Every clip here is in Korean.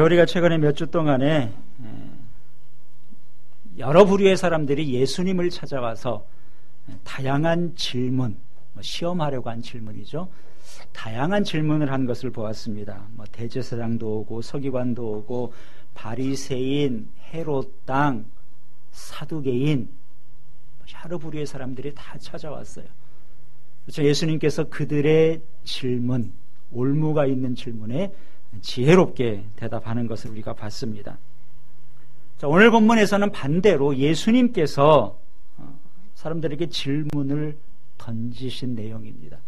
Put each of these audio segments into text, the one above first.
우리가 최근에 몇 주 동안에 여러 부류의 사람들이 예수님을 찾아와서 다양한 질문, 시험하려고 한 질문이죠. 다양한 질문을 한 것을 보았습니다. 대제사장도 오고 서기관도 오고 바리새인, 헤롯 당, 사두개인, 여러 부류의 사람들이 다 찾아왔어요. 그래서 예수님께서 그들의 질문, 올무가 있는 질문에 지혜롭게 대답하는 것을 우리가 봤습니다. 자, 오늘 본문에서는 반대로 예수님께서 사람들에게 질문을 던지신 내용입니다.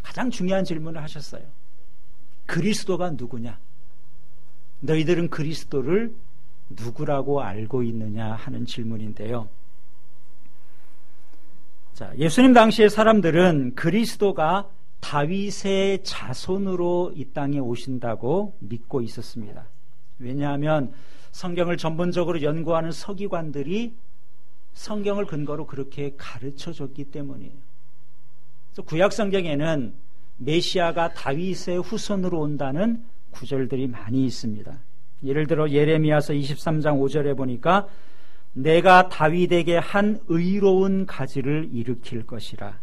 가장 중요한 질문을 하셨어요. 그리스도가 누구냐? 너희들은 그리스도를 누구라고 알고 있느냐 하는 질문인데요. 자, 예수님 당시의 사람들은 그리스도가 다윗의 자손으로 이 땅에 오신다고 믿고 있었습니다. 왜냐하면 성경을 전문적으로 연구하는 서기관들이 성경을 근거로 그렇게 가르쳐줬기 때문이에요. 그래서 구약 성경에는 메시아가 다윗의 후손으로 온다는 구절들이 많이 있습니다. 예를 들어 예레미야서 23장 5절에 보니까 내가 다윗에게 한 의로운 가지를 일으킬 것이라.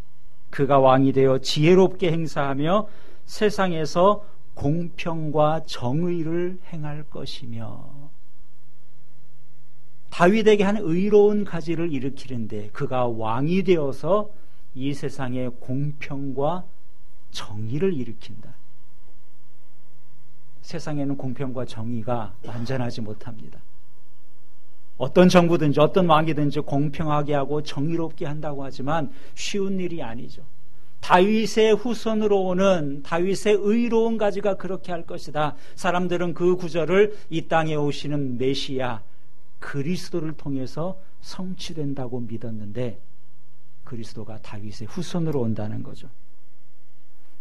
그가 왕이 되어 지혜롭게 행사하며 세상에서 공평과 정의를 행할 것이며, 다윗에게 한 의로운 가지를 일으키는데 그가 왕이 되어서 이 세상에 공평과 정의를 일으킨다. 세상에는 공평과 정의가 완전하지 못합니다. 어떤 정부든지 어떤 왕이든지 공평하게 하고 정의롭게 한다고 하지만 쉬운 일이 아니죠. 다윗의 후손으로 오는 다윗의 의로운 가지가 그렇게 할 것이다. 사람들은 그 구절을 이 땅에 오시는 메시아 그리스도를 통해서 성취된다고 믿었는데 그리스도가 다윗의 후손으로 온다는 거죠.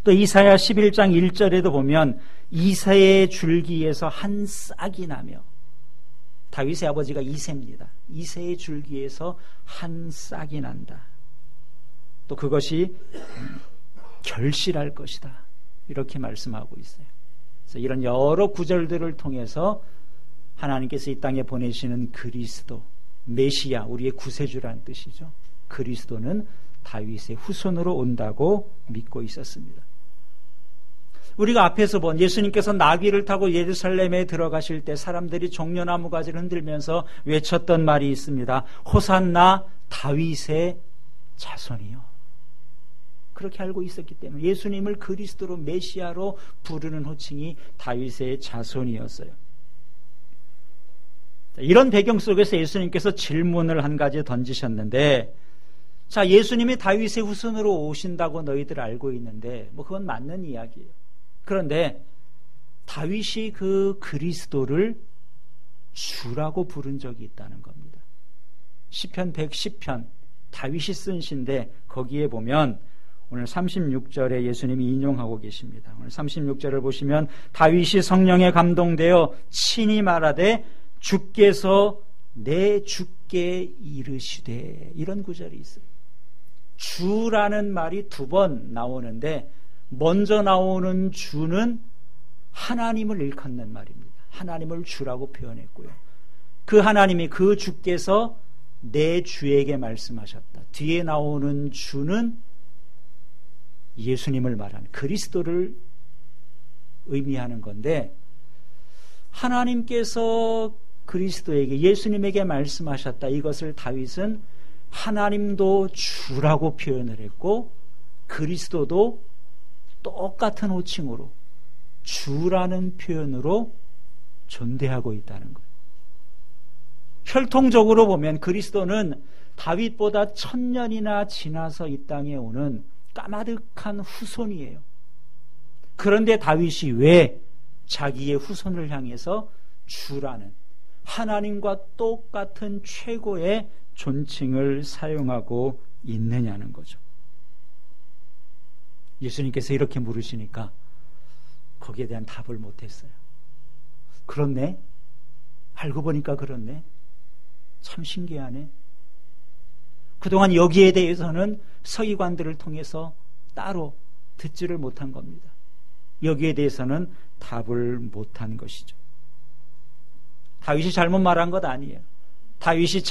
또 이사야 11장 1절에도 보면 이새의 줄기에서 한 싹이 나며, 다윗의 아버지가 이새입니다. 이새의 줄기에서 한 싹이 난다. 또 그것이 결실할 것이다. 이렇게 말씀하고 있어요. 그래서 이런 여러 구절들을 통해서 하나님께서 이 땅에 보내시는 그리스도, 메시아, 우리의 구세주란 뜻이죠. 그리스도는 다윗의 후손으로 온다고 믿고 있었습니다. 우리가 앞에서 본 예수님께서 나귀를 타고 예루살렘에 들어가실 때 사람들이 종려나무 가지를 흔들면서 외쳤던 말이 있습니다. 호산나 다윗의 자손이요. 그렇게 알고 있었기 때문에 예수님을 그리스도로 메시아로 부르는 호칭이 다윗의 자손이었어요. 이런 배경 속에서 예수님께서 질문을 한 가지 던지셨는데, 자, 예수님이 다윗의 후손으로 오신다고 너희들 알고 있는데 그건 맞는 이야기예요. 그런데 다윗이 그 그리스도를 주라고 부른 적이 있다는 겁니다. 시편 110편 다윗이 쓴 시인데 거기에 보면 오늘 36절에 예수님이 인용하고 계십니다. 오늘 36절을 보시면 다윗이 성령에 감동되어 친히 말하되 주께서 내 주께 이르시되, 이런 구절이 있어요. 주라는 말이 두 번 나오는데 먼저 나오는 주는 하나님을 일컫는 말입니다. 하나님을 주라고 표현했고요. 그 하나님이, 그 주께서 내 주에게 말씀하셨다. 뒤에 나오는 주는 예수님을 말하는 그리스도를 의미하는 건데, 하나님께서 그리스도에게, 예수님에게 말씀하셨다. 이것을 다윗은 하나님도 주라고 표현을 했고 그리스도도 똑같은 호칭으로 주라는 표현으로 존대하고 있다는 거예요. 혈통적으로 보면 그리스도는 다윗보다 1000년이나 지나서 이 땅에 오는 까마득한 후손이에요. 그런데 다윗이 왜 자기의 후손을 향해서 주라는 하나님과 똑같은 최고의 존칭을 사용하고 있느냐는 거죠. 예수님께서 이렇게 물으시니까 거기에 대한 답을 못했어요. 그렇네? 알고 보니까 그렇네? 참 신기하네? 그동안 여기에 대해서는 서기관들을 통해서 따로 듣지를 못한 겁니다. 여기에 대해서는 답을 못한 것이죠. 다윗이 잘못 말한 것 아니에요. 다윗이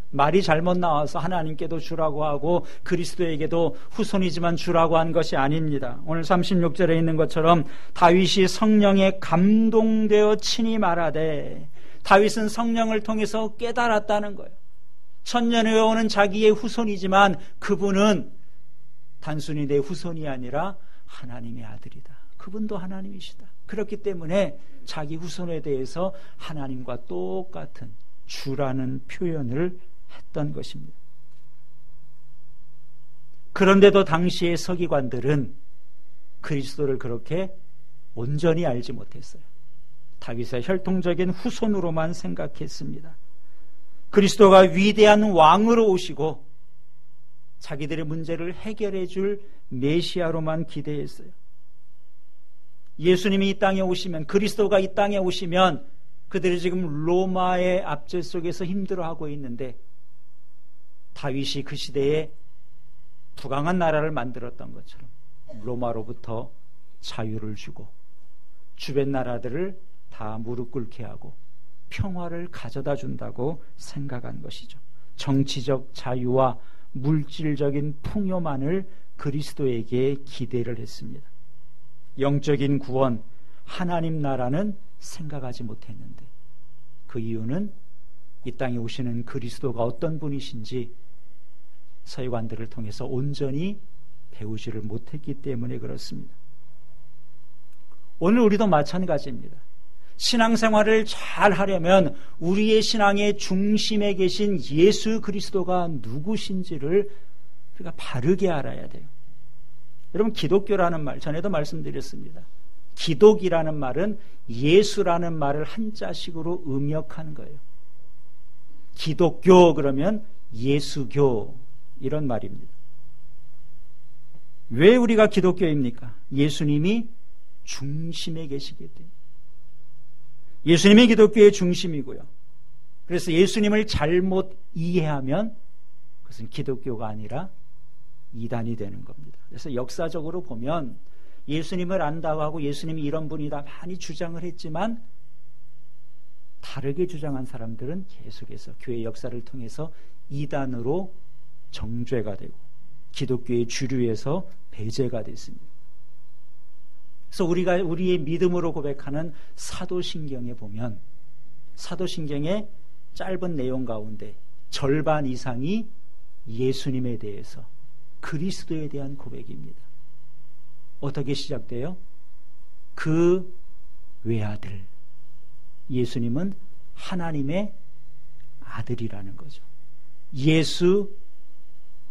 말이 잘못 나와서 하나님께도 주라고 하고 그리스도에게도 후손이지만 주라고 한 것이 아닙니다. 오늘 36절에 있는 것처럼 다윗이 성령에 감동되어 친히 말하되, 다윗은 성령을 통해서 깨달았다는 거예요. 천년에 오는 자기의 후손이지만 그분은 단순히 내 후손이 아니라 하나님의 아들이다. 그분도 하나님이시다. 그렇기 때문에 자기 후손에 대해서 하나님과 똑같은 주라는 표현을 했던 것입니다. 그런데도 당시의 서기관들은 그리스도를 그렇게 온전히 알지 못했어요. 다윗의 혈통적인 후손으로만 생각했습니다. 그리스도가 위대한 왕으로 오시고 자기들의 문제를 해결해 줄 메시아로만 기대했어요. 예수님이 이 땅에 오시면, 그리스도가 이 땅에 오시면 그들이 지금 로마의 압제 속에서 힘들어하고 있는데, 다윗이 그 시대에 부강한 나라를 만들었던 것처럼 로마로부터 자유를 주고 주변 나라들을 다 무릎 꿇게 하고 평화를 가져다 준다고 생각한 것이죠. 정치적 자유와 물질적인 풍요만을 그리스도에게 기대를 했습니다. 영적인 구원, 하나님 나라는 생각하지 못했는데, 그 이유는 이 땅에 오시는 그리스도가 어떤 분이신지 서기관들을 통해서 온전히 배우지를 못했기 때문에 그렇습니다. 오늘 우리도 마찬가지입니다. 신앙생활을 잘 하려면 우리의 신앙의 중심에 계신 예수 그리스도가 누구신지를 우리가 바르게 알아야 돼요. 여러분, 기독교라는 말, 전에도 말씀드렸습니다. 기독이라는 말은 예수라는 말을 한자식으로 음역하는 거예요. 기독교 그러면 예수교, 이런 말입니다. 왜 우리가 기독교입니까? 예수님이 중심에 계시기 때문에. 예수님이 기독교의 중심이고요. 그래서 예수님을 잘못 이해하면 그것은 기독교가 아니라 이단이 되는 겁니다. 그래서 역사적으로 보면 예수님을 안다고 하고 예수님이 이런 분이다 많이 주장을 했지만, 다르게 주장한 사람들은 계속해서 교회 역사를 통해서 이단으로 정죄가 되고 기독교의 주류에서 배제가 됐습니다. 그래서 우리가 우리의 믿음으로 고백하는 사도신경에 보면, 사도신경의 짧은 내용 가운데 절반 이상이 예수님에 대해서, 그리스도에 대한 고백입니다. 어떻게 시작돼요? 그 외아들, 예수님은 하나님의 아들이라는 거죠. 예수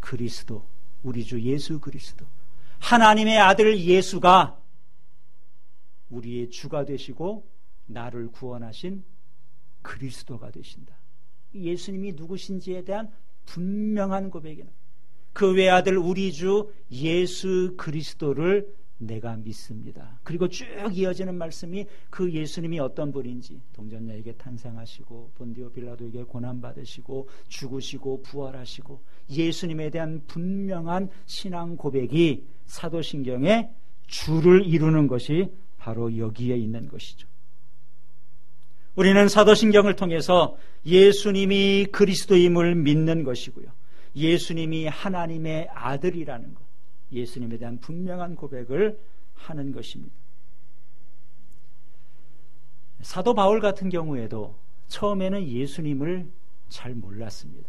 그리스도, 우리 주 예수 그리스도, 하나님의 아들 예수가 우리의 주가 되시고 나를 구원하신 그리스도가 되신다. 예수님이 누구신지에 대한 분명한 고백이나, 그 외아들 우리 주 예수 그리스도를 내가 믿습니다. 그리고 쭉 이어지는 말씀이 그 예수님이 어떤 분인지, 동전녀에게 탄생하시고 본디오 빌라도에게 고난받으시고 죽으시고 부활하시고, 예수님에 대한 분명한 신앙 고백이 사도신경의 주를 이루는 것이 바로 여기에 있는 것이죠. 우리는 사도신경을 통해서 예수님이 그리스도임을 믿는 것이고요, 예수님이 하나님의 아들이라는 것, 예수님에 대한 분명한 고백을 하는 것입니다. 사도 바울 같은 경우에도 처음에는 예수님을 잘 몰랐습니다.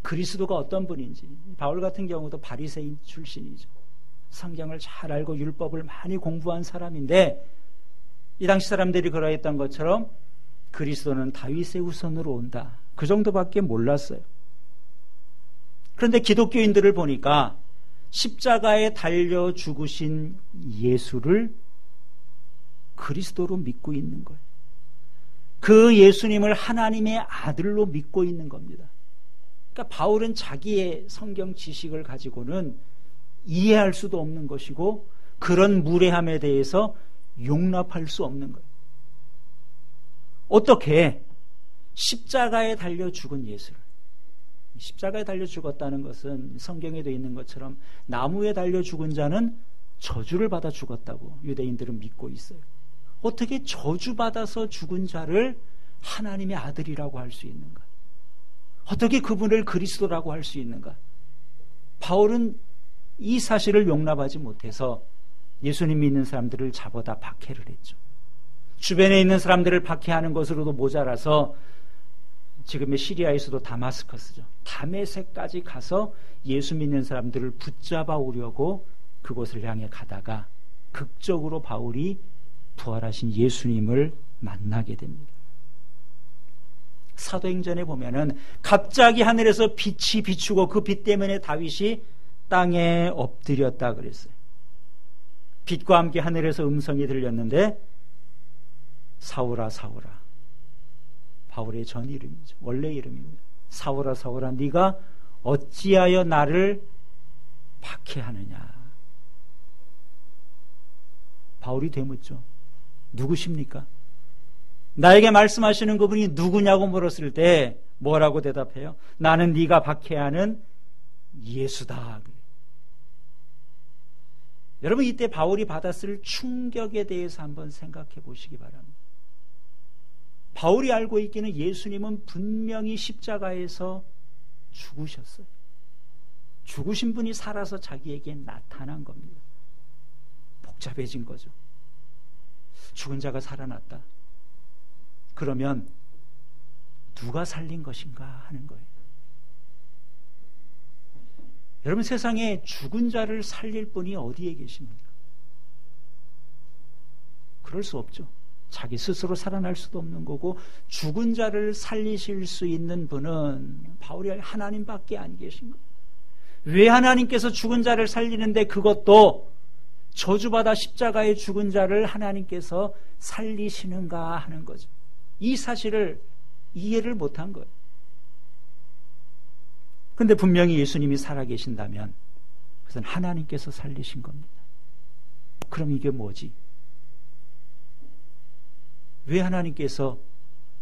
그리스도가 어떤 분인지. 바울 같은 경우도 바리새인 출신이죠. 성경을 잘 알고 율법을 많이 공부한 사람인데, 이 당시 사람들이 그러했던 것처럼 그리스도는 다윗의 후손으로 온다, 그 정도밖에 몰랐어요. 그런데 기독교인들을 보니까 십자가에 달려 죽으신 예수를 그리스도로 믿고 있는 거예요. 그 예수님을 하나님의 아들로 믿고 있는 겁니다. 그러니까 바울은 자기의 성경 지식을 가지고는 이해할 수도 없는 것이고, 그런 무례함에 대해서 용납할 수 없는 거예요. 어떻게 십자가에 달려 죽은 예수를, 십자가에 달려 죽었다는 것은 성경에도 있는 것처럼 나무에 달려 죽은 자는 저주를 받아 죽었다고 유대인들은 믿고 있어요. 어떻게 저주받아서 죽은 자를 하나님의 아들이라고 할 수 있는가? 어떻게 그분을 그리스도라고 할 수 있는가? 바울은 이 사실을 용납하지 못해서 예수님 믿는 사람들을 잡아다 박해를 했죠. 주변에 있는 사람들을 박해하는 것으로도 모자라서 지금의 시리아에서도 다마스커스죠. 다메섹까지 가서 예수 믿는 사람들을 붙잡아 오려고 그곳을 향해 가다가 극적으로 바울이 부활하신 예수님을 만나게 됩니다. 사도행전에 보면은 갑자기 하늘에서 빛이 비추고 그 빛 때문에 다윗이 땅에 엎드렸다 그랬어요. 빛과 함께 하늘에서 음성이 들렸는데 사울아 사울아, 바울의 전 이름이죠. 원래 이름입니다. 사울아 사울아, 네가 어찌하여 나를 박해하느냐. 바울이 되묻죠. 누구십니까? 나에게 말씀하시는 그분이 누구냐고 물었을 때 뭐라고 대답해요? 나는 네가 박해하는 예수다. 여러분, 이때 바울이 받았을 충격에 대해서 한번 생각해 보시기 바랍니다. 바울이 알고 있기는 예수님은 분명히 십자가에서 죽으셨어요. 죽으신 분이 살아서 자기에게 나타난 겁니다. 복잡해진 거죠. 죽은 자가 살아났다. 그러면 누가 살린 것인가 하는 거예요. 여러분, 세상에 죽은 자를 살릴 분이 어디에 계십니까? 그럴 수 없죠. 자기 스스로 살아날 수도 없는 거고, 죽은 자를 살리실 수 있는 분은 바울이 하나님밖에 안 계신 거예요. 왜 하나님께서 죽은 자를 살리는데 그것도 저주받아 십자가에 죽은 자를 하나님께서 살리시는가 하는 거죠. 이 사실을 이해를 못한 거예요. 근데 분명히 예수님이 살아계신다면 그것은 하나님께서 살리신 겁니다. 그럼 이게 뭐지? 왜 하나님께서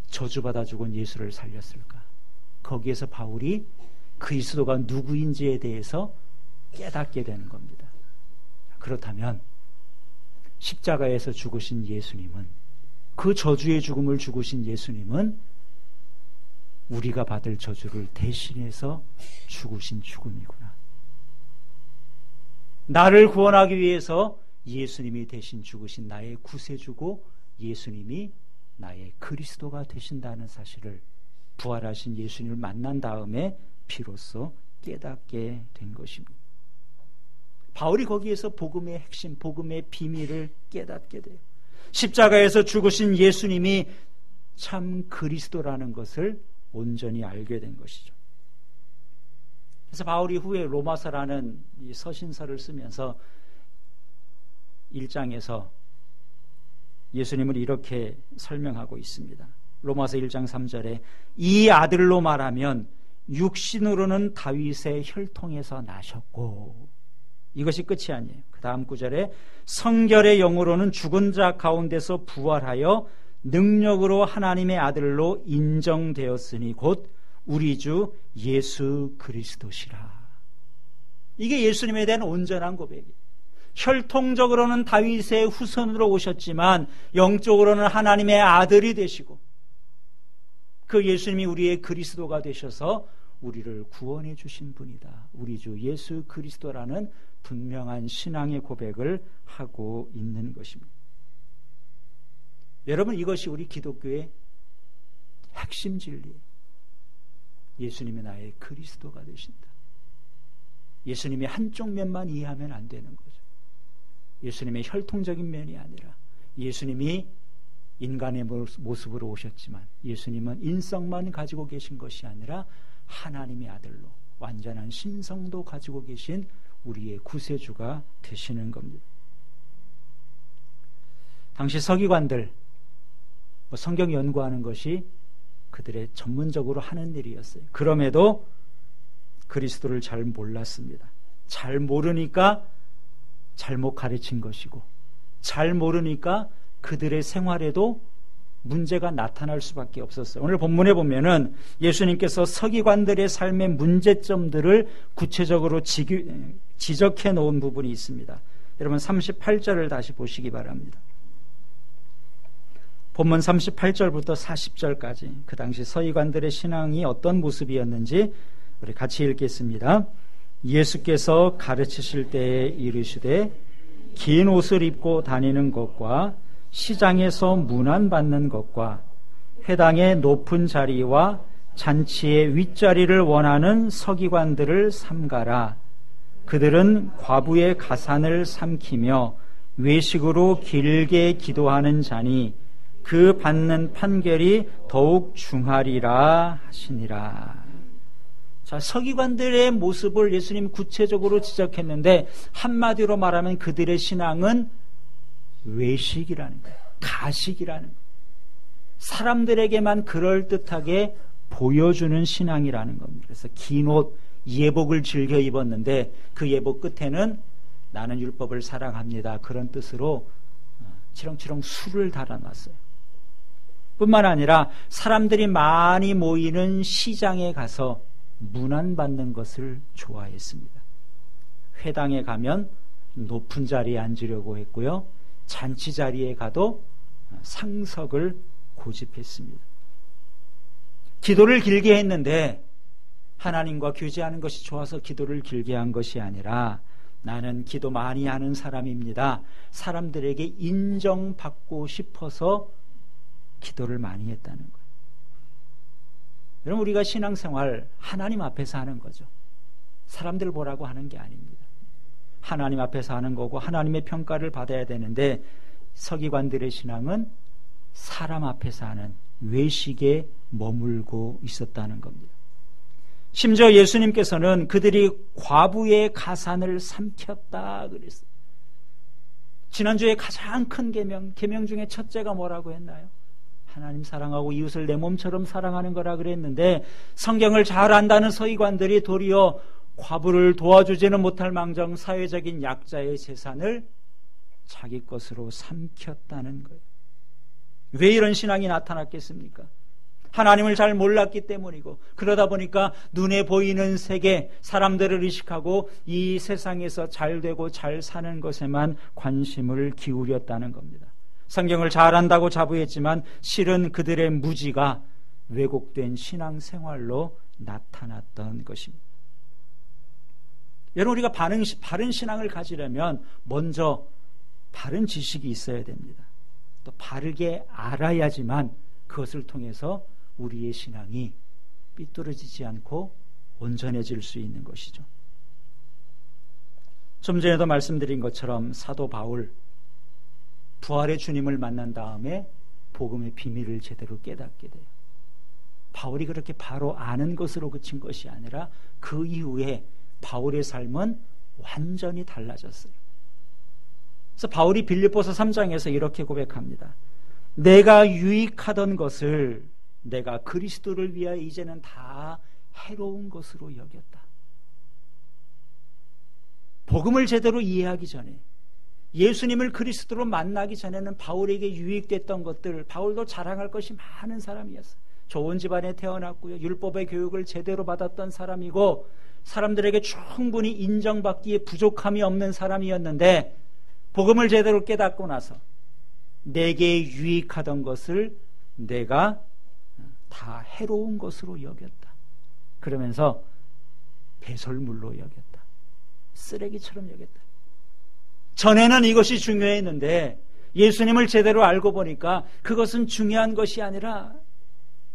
저주받아 죽은 예수를 살렸을까? 거기에서 바울이 그리스도가 누구인지에 대해서 깨닫게 되는 겁니다. 그렇다면 십자가에서 죽으신 예수님은, 그 저주의 죽음을 죽으신 예수님은 우리가 받을 저주를 대신해서 죽으신 죽음이구나. 나를 구원하기 위해서 예수님이 대신 죽으신 나의 구세주고 예수님이 나의 그리스도가 되신다는 사실을 부활하신 예수님을 만난 다음에 비로소 깨닫게 된 것입니다. 바울이 거기에서 복음의 핵심, 복음의 비밀을 깨닫게 돼요. 십자가에서 죽으신 예수님이 참 그리스도라는 것을 온전히 알게 된 것이죠. 그래서 바울이 후에 로마서라는 이 서신서를 쓰면서 1장에서 예수님을 이렇게 설명하고 있습니다. 로마서 1장 3절에 이 아들로 말하면 육신으로는 다윗의 혈통에서 나셨고, 이것이 끝이 아니에요. 그 다음 구절에 성결의 영으로는 죽은 자 가운데서 부활하여 능력으로 하나님의 아들로 인정되었으니 곧 우리 주 예수 그리스도시라. 이게 예수님에 대한 온전한 고백이에요. 혈통적으로는 다윗의 후손으로 오셨지만 영적으로는 하나님의 아들이 되시고, 그 예수님이 우리의 그리스도가 되셔서 우리를 구원해 주신 분이다. 우리 주 예수 그리스도라는 분명한 신앙의 고백을 하고 있는 것입니다. 여러분, 이것이 우리 기독교의 핵심 진리예요. 예수님이 나의 그리스도가 되신다. 예수님의 한쪽 면만 이해하면 안 되는 거죠. 예수님의 혈통적인 면이 아니라 예수님이 인간의 모습으로 오셨지만 예수님은 인성만 가지고 계신 것이 아니라 하나님의 아들로 완전한 신성도 가지고 계신 우리의 구세주가 되시는 겁니다. 당시 서기관들, 성경 연구하는 것이 그들의 전문적으로 하는 일이었어요. 그럼에도 그리스도를 잘 몰랐습니다. 잘 모르니까 잘못 가르친 것이고, 잘 모르니까 그들의 생활에도 문제가 나타날 수밖에 없었어요. 오늘 본문에 보면은 예수님께서 서기관들의 삶의 문제점들을 구체적으로 지적해 놓은 부분이 있습니다. 여러분 38절을 다시 보시기 바랍니다. 본문 38절부터 40절까지 그 당시 서기관들의 신앙이 어떤 모습이었는지 우리 같이 읽겠습니다. 예수께서 가르치실 때에 이르시되 긴 옷을 입고 다니는 것과 시장에서 문안받는 것과 회당의 높은 자리와 잔치의 윗자리를 원하는 서기관들을 삼가라. 그들은 과부의 가산을 삼키며 외식으로 길게 기도하는 자니 그 받는 판결이 더욱 중하리라 하시니라. 자, 서기관들의 모습을 예수님 구체적으로 지적했는데 한마디로 말하면 그들의 신앙은 외식이라는 거예요. 가식이라는 거예요. 사람들에게만 그럴듯하게 보여주는 신앙이라는 겁니다. 그래서 긴 옷, 예복을 즐겨 입었는데 그 예복 끝에는 나는 율법을 사랑합니다. 그런 뜻으로 치렁치렁 술을 달아놨어요. 뿐만 아니라 사람들이 많이 모이는 시장에 가서 문안받는 것을 좋아했습니다. 회당에 가면 높은 자리에 앉으려고 했고요. 잔치 자리에 가도 상석을 고집했습니다. 기도를 길게 했는데 하나님과 교제하는 것이 좋아서 기도를 길게 한 것이 아니라 나는 기도 많이 하는 사람입니다. 사람들에게 인정받고 싶어서 기도를 많이 했다는 거예요. 여러분, 우리가 신앙생활 하나님 앞에서 하는 거죠. 사람들 보라고 하는 게 아닙니다. 하나님 앞에서 하는 거고 하나님의 평가를 받아야 되는데 서기관들의 신앙은 사람 앞에서 하는 외식에 머물고 있었다는 겁니다. 심지어 예수님께서는 그들이 과부의 가산을 삼켰다 그랬어요. 지난주에 가장 큰 계명 중에 첫째가 뭐라고 했나요? 하나님 사랑하고 이웃을 내 몸처럼 사랑하는 거라 그랬는데 성경을 잘 안다는 서기관들이 도리어 과부를 도와주지는 못할 망정 사회적인 약자의 재산을 자기 것으로 삼켰다는 거예요. 왜 이런 신앙이 나타났겠습니까? 하나님을 잘 몰랐기 때문이고 그러다 보니까 눈에 보이는 세계, 사람들을 의식하고 이 세상에서 잘 되고 잘 사는 것에만 관심을 기울였다는 겁니다. 성경을 잘 안다고 자부했지만 실은 그들의 무지가 왜곡된 신앙생활로 나타났던 것입니다. 여러분, 우리가 바른 신앙을 가지려면 먼저 바른 지식이 있어야 됩니다. 또 바르게 알아야지만 그것을 통해서 우리의 신앙이 삐뚤어지지 않고 온전해질 수 있는 것이죠. 좀 전에도 말씀드린 것처럼 사도 바울, 부활의 주님을 만난 다음에 복음의 비밀을 제대로 깨닫게 돼요. 바울이 그렇게 바로 아는 것으로 그친 것이 아니라 그 이후에 바울의 삶은 완전히 달라졌어요. 그래서 바울이 빌립보서 3장에서 이렇게 고백합니다. 내가 유익하던 것을 내가 그리스도를 위하여 이제는 다 해로운 것으로 여겼다. 복음을 제대로 이해하기 전에, 예수님을 그리스도로 만나기 전에는 바울에게 유익됐던 것들, 바울도 자랑할 것이 많은 사람이었어요. 좋은 집안에 태어났고요, 율법의 교육을 제대로 받았던 사람이고 사람들에게 충분히 인정받기에 부족함이 없는 사람이었는데 복음을 제대로 깨닫고 나서 내게 유익하던 것을 내가 다 해로운 것으로 여겼다. 그러면서 배설물로 여겼다. 쓰레기처럼 여겼다. 전에는 이것이 중요했는데 예수님을 제대로 알고 보니까 그것은 중요한 것이 아니라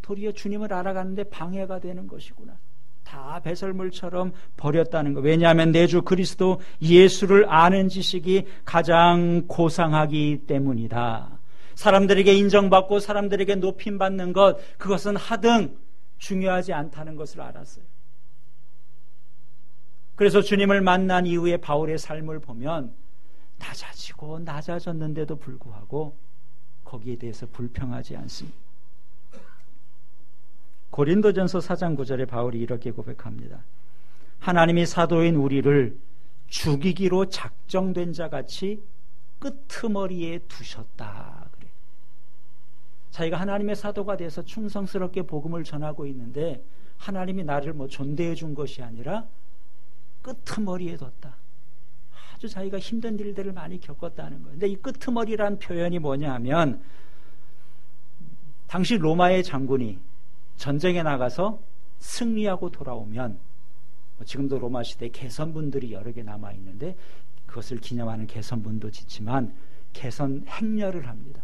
도리어 주님을 알아가는데 방해가 되는 것이구나. 다 배설물처럼 버렸다는 거. 왜냐하면 내 주 그리스도 예수를 아는 지식이 가장 고상하기 때문이다. 사람들에게 인정받고 사람들에게 높임받는 것, 그것은 하등 중요하지 않다는 것을 알았어요. 그래서 주님을 만난 이후에 바울의 삶을 보면 낮아지고 낮아졌는데도 불구하고 거기에 대해서 불평하지 않습니다. 고린도전서 4장 9절에 바울이 이렇게 고백합니다. 하나님이 사도인 우리를 죽이기로 작정된 자같이 끄트머리에 두셨다. 그래. 자기가 하나님의 사도가 돼서 충성스럽게 복음을 전하고 있는데 하나님이 나를 존대해 준 것이 아니라 끄트머리에 뒀다. 아주 자기가 힘든 일들을 많이 겪었다는 거예요. 근데 이 끄트머리란 표현이 뭐냐 하면 당시 로마의 장군이 전쟁에 나가서 승리하고 돌아오면 지금도 로마 시대에 개선분들이 여러 개 남아있는데 그것을 기념하는 개선분도 짓지만 개선 행렬을 합니다.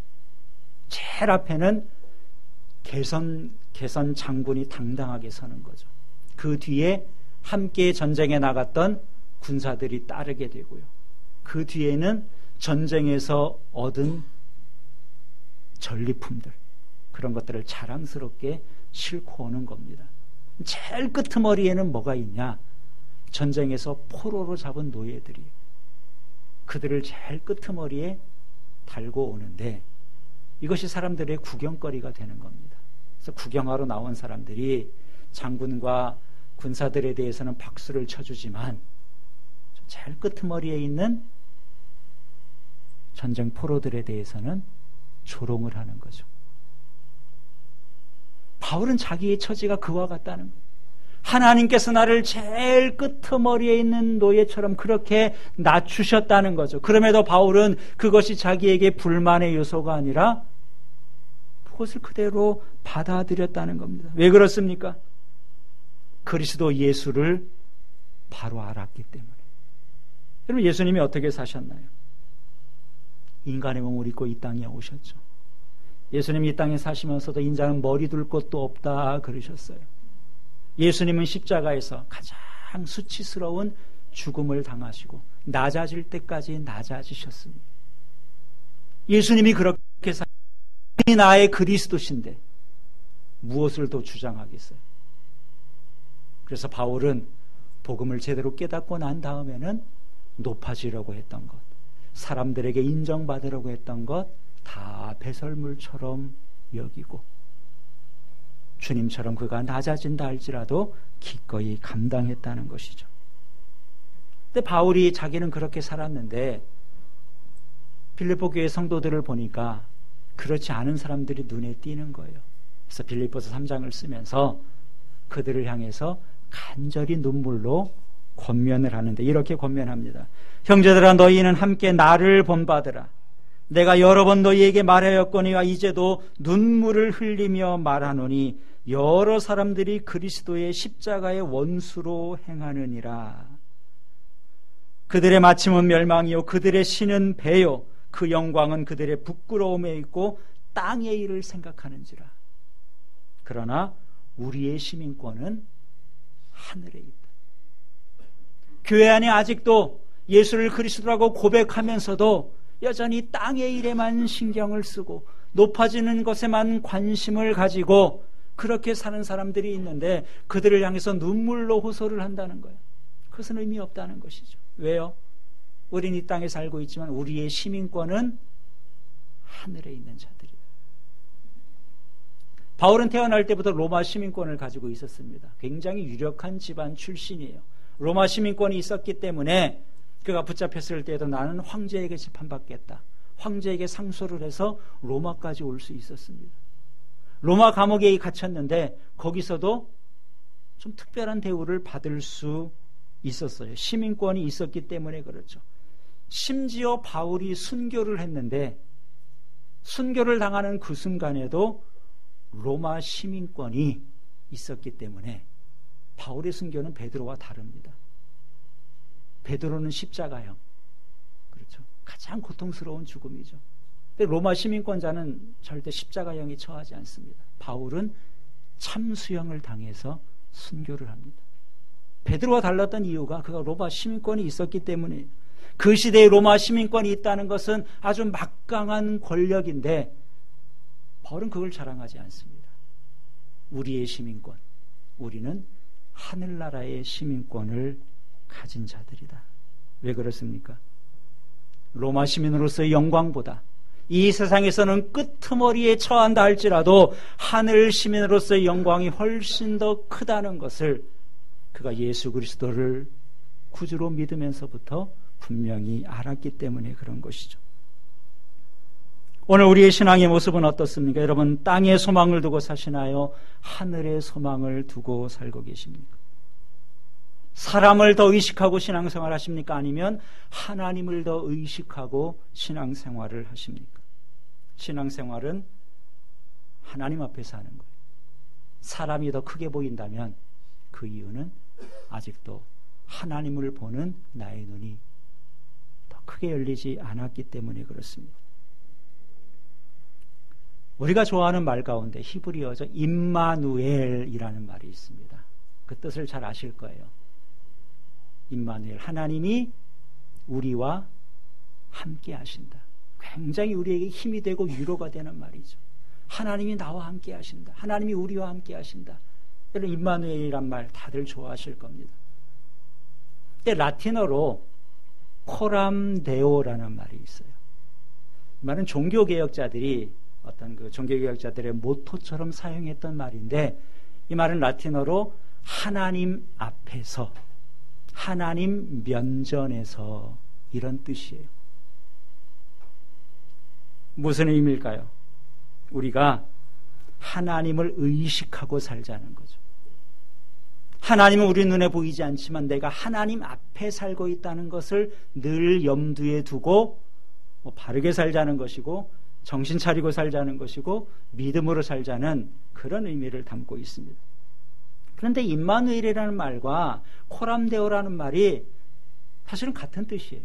제일 앞에는 개선 장군이 당당하게 서는 거죠. 그 뒤에 함께 전쟁에 나갔던 군사들이 따르게 되고요. 그 뒤에는 전쟁에서 얻은 전리품들, 그런 것들을 자랑스럽게 싣고 오는 겁니다. 제일 끄트머리에는 뭐가 있냐? 전쟁에서 포로로 잡은 노예들이 그들을 제일 끄트머리에 달고 오는데 이것이 사람들의 구경거리가 되는 겁니다. 그래서 구경하러 나온 사람들이 장군과 군사들에 대해서는 박수를 쳐주지만 제일 끄트머리에 있는 전쟁 포로들에 대해서는 조롱을 하는 거죠. 바울은 자기의 처지가 그와 같다는 거예요. 하나님께서 나를 제일 끄트머리에 있는 노예처럼 그렇게 낮추셨다는 거죠. 그럼에도 바울은 그것이 자기에게 불만의 요소가 아니라 그것을 그대로 받아들였다는 겁니다. 왜 그렇습니까? 그리스도 예수를 바로 알았기 때문에. 여러분, 예수님이 어떻게 사셨나요? 인간의 몸을 입고 이 땅에 오셨죠. 예수님이 이 땅에 사시면서도 인자는 머리 둘 곳도 없다 그러셨어요. 예수님은 십자가에서 가장 수치스러운 죽음을 당하시고 낮아질 때까지 낮아지셨습니다. 예수님이 그렇게 사셨으니 나의 그리스도신데 무엇을 더 주장하겠어요? 그래서 바울은 복음을 제대로 깨닫고 난 다음에는 높아지려고 했던 것, 사람들에게 인정받으려고 했던 것 다 배설물처럼 여기고 주님처럼 그가 낮아진다 할지라도 기꺼이 감당했다는 것이죠. 근데 바울이 자기는 그렇게 살았는데 빌립보 교회 성도들을 보니까 그렇지 않은 사람들이 눈에 띄는 거예요. 그래서 빌립보서 3장을 쓰면서 그들을 향해서 간절히 눈물로 권면을 하는데 이렇게 권면합니다. 형제들아, 너희는 함께 나를 본받으라. 내가 여러 번 너희에게 말하였거니와 이제도 눈물을 흘리며 말하노니 여러 사람들이 그리스도의 십자가의 원수로 행하느니라. 그들의 마침은 멸망이요 그들의 신은 배요 그 영광은 그들의 부끄러움에 있고 땅의 일을 생각하는지라. 그러나 우리의 시민권은 하늘에 있다. 교회 안에 아직도 예수를 그리스도라고 고백하면서도 여전히 땅의 일에만 신경을 쓰고 높아지는 것에만 관심을 가지고 그렇게 사는 사람들이 있는데 그들을 향해서 눈물로 호소를 한다는 거예요. 그것은 의미 없다는 것이죠. 왜요? 우린 이 땅에 살고 있지만 우리의 시민권은 하늘에 있는 자들이에요. 바울은 태어날 때부터 로마 시민권을 가지고 있었습니다. 굉장히 유력한 집안 출신이에요. 로마 시민권이 있었기 때문에 그가 붙잡혔을 때에도 나는 황제에게 재판받겠다, 황제에게 상소를 해서 로마까지 올 수 있었습니다. 로마 감옥에 갇혔는데 거기서도 좀 특별한 대우를 받을 수 있었어요. 시민권이 있었기 때문에 그렇죠. 심지어 바울이 순교를 했는데 순교를 당하는 그 순간에도 로마 시민권이 있었기 때문에 바울의 순교는 베드로와 다릅니다. 베드로는 십자가형, 그렇죠. 가장 고통스러운 죽음이죠. 근데 로마 시민권자는 절대 십자가형에 처하지 않습니다. 바울은 참수형을 당해서 순교를 합니다. 베드로와 달랐던 이유가 그가 로마 시민권이 있었기 때문에, 그 시대에 로마 시민권이 있다는 것은 아주 막강한 권력인데 바울은 그걸 자랑하지 않습니다. 우리의 시민권, 우리는 하늘나라의 시민권을 가진 자들이다. 왜 그렇습니까? 로마 시민으로서의 영광보다 이 세상에서는 끄트머리에 처한다 할지라도 하늘 시민으로서의 영광이 훨씬 더 크다는 것을 그가 예수 그리스도를 구주로 믿으면서부터 분명히 알았기 때문에 그런 것이죠. 오늘 우리의 신앙의 모습은 어떻습니까? 여러분, 땅에 소망을 두고 사시나요? 하늘의 소망을 두고 살고 계십니까? 사람을 더 의식하고 신앙생활 하십니까? 아니면 하나님을 더 의식하고 신앙생활을 하십니까? 신앙생활은 하나님 앞에서 하는 거예요. 사람이 더 크게 보인다면 그 이유는 아직도 하나님을 보는 나의 눈이 더 크게 열리지 않았기 때문에 그렇습니다. 우리가 좋아하는 말 가운데 히브리어죠. 임마누엘이라는 말이 있습니다. 그 뜻을 잘 아실 거예요. 임마누엘, 하나님이 우리와 함께 하신다. 굉장히 우리에게 힘이 되고 위로가 되는 말이죠. 하나님이 나와 함께 하신다. 하나님이 우리와 함께 하신다. 여러분, 임마누엘이란 말 다들 좋아하실 겁니다. 근데 라틴어로 코람데오라는 말이 있어요. 이 말은 종교개혁자들이 어떤 그 종교개혁자들의 모토처럼 사용했던 말인데, 이 말은 라틴어로 하나님 앞에서, 하나님 면전에서, 이런 뜻이에요. 무슨 의미일까요? 우리가 하나님을 의식하고 살자는 거죠. 하나님은 우리 눈에 보이지 않지만 내가 하나님 앞에 살고 있다는 것을 늘 염두에 두고 바르게 살자는 것이고, 정신 차리고 살자는 것이고, 믿음으로 살자는 그런 의미를 담고 있습니다. 그런데 임마누엘이라는 말과 코람데오라는 말이 사실은 같은 뜻이에요.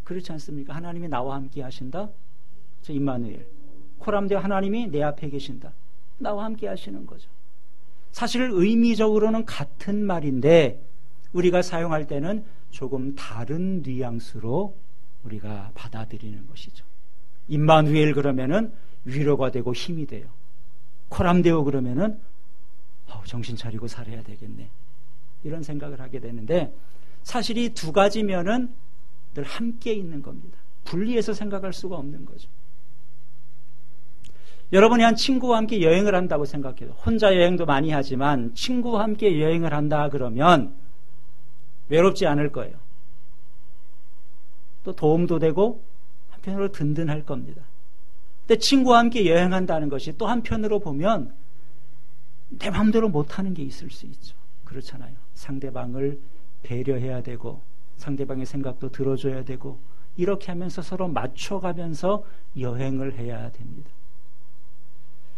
그렇지 않습니까? 하나님이 나와 함께 하신다. 저 임마누엘. 코람데오, 하나님이 내 앞에 계신다. 나와 함께 하시는 거죠. 사실 의미적으로는 같은 말인데 우리가 사용할 때는 조금 다른 뉘앙스로 우리가 받아들이는 것이죠. 임마누엘 그러면은 위로가 되고 힘이 돼요. 코람데오 그러면은 정신 차리고 살아야 되겠네, 이런 생각을 하게 되는데, 사실 이 두 가지 면은 늘 함께 있는 겁니다. 분리해서 생각할 수가 없는 거죠. 여러분이 한 친구와 함께 여행을 한다고 생각해요. 혼자 여행도 많이 하지만 친구와 함께 여행을 한다 그러면 외롭지 않을 거예요. 또 도움도 되고 한편으로 든든할 겁니다. 근데 친구와 함께 여행한다는 것이 또 한편으로 보면 내 마음대로 못하는 게 있을 수 있죠. 그렇잖아요. 상대방을 배려해야 되고 상대방의 생각도 들어줘야 되고, 이렇게 하면서 서로 맞춰가면서 여행을 해야 됩니다.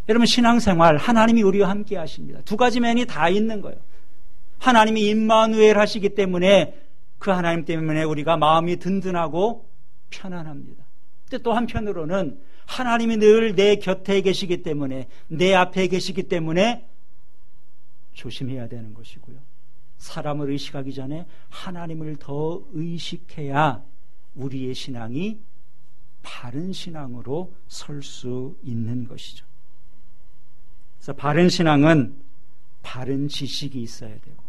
여러분, 신앙생활 하나님이 우리와 함께 하십니다. 두 가지 면이 다 있는 거예요. 하나님이 임마누엘 하시기 때문에 그 하나님 때문에 우리가 마음이 든든하고 편안합니다. 근데 또 한편으로는 하나님이 늘 내 곁에 계시기 때문에, 내 앞에 계시기 때문에 조심해야 되는 것이고요. 사람을 의식하기 전에 하나님을 더 의식해야 우리의 신앙이 바른 신앙으로 설 수 있는 것이죠. 그래서 바른 신앙은 바른 지식이 있어야 되고,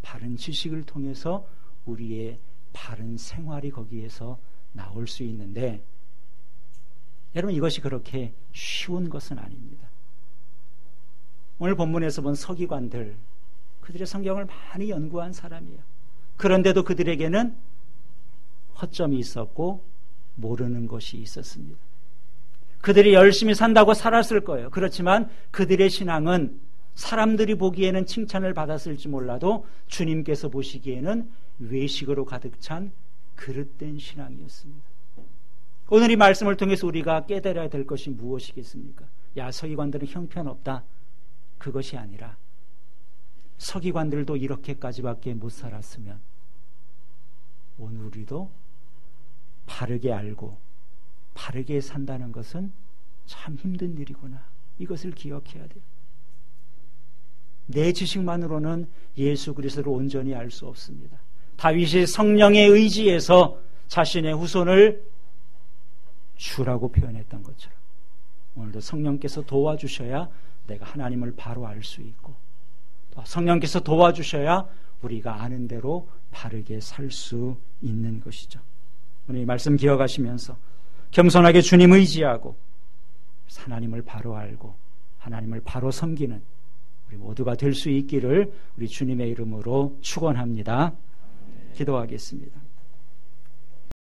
바른 지식을 통해서 우리의 바른 생활이 거기에서 나올 수 있는데, 여러분, 이것이 그렇게 쉬운 것은 아닙니다. 오늘 본문에서 본 서기관들, 그들의 성경을 많이 연구한 사람이에요. 그런데도 그들에게는 허점이 있었고 모르는 것이 있었습니다. 그들이 열심히 산다고 살았을 거예요. 그렇지만 그들의 신앙은 사람들이 보기에는 칭찬을 받았을지 몰라도 주님께서 보시기에는 외식으로 가득 찬 그릇된 신앙이었습니다. 오늘 이 말씀을 통해서 우리가 깨달아야 될 것이 무엇이겠습니까? 야, 서기관들은 형편없다. 그것이 아니라 서기관들도 이렇게까지밖에 못 살았으면 오늘 우리도 바르게 알고 바르게 산다는 것은 참 힘든 일이구나, 이것을 기억해야 돼요. 내 지식만으로는 예수 그리스도를 온전히 알 수 없습니다. 다윗이 성령의 의지에서 자신의 후손을 주라고 표현했던 것처럼 오늘도 성령께서 도와주셔야 내가 하나님을 바로 알 수 있고, 또 성령께서 도와주셔야 우리가 아는 대로 바르게 살 수 있는 것이죠. 오늘 이 말씀 기억하시면서 겸손하게 주님 의지하고 하나님을 바로 알고 하나님을 바로 섬기는 우리 모두가 될 수 있기를 우리 주님의 이름으로 축원합니다. 기도하겠습니다.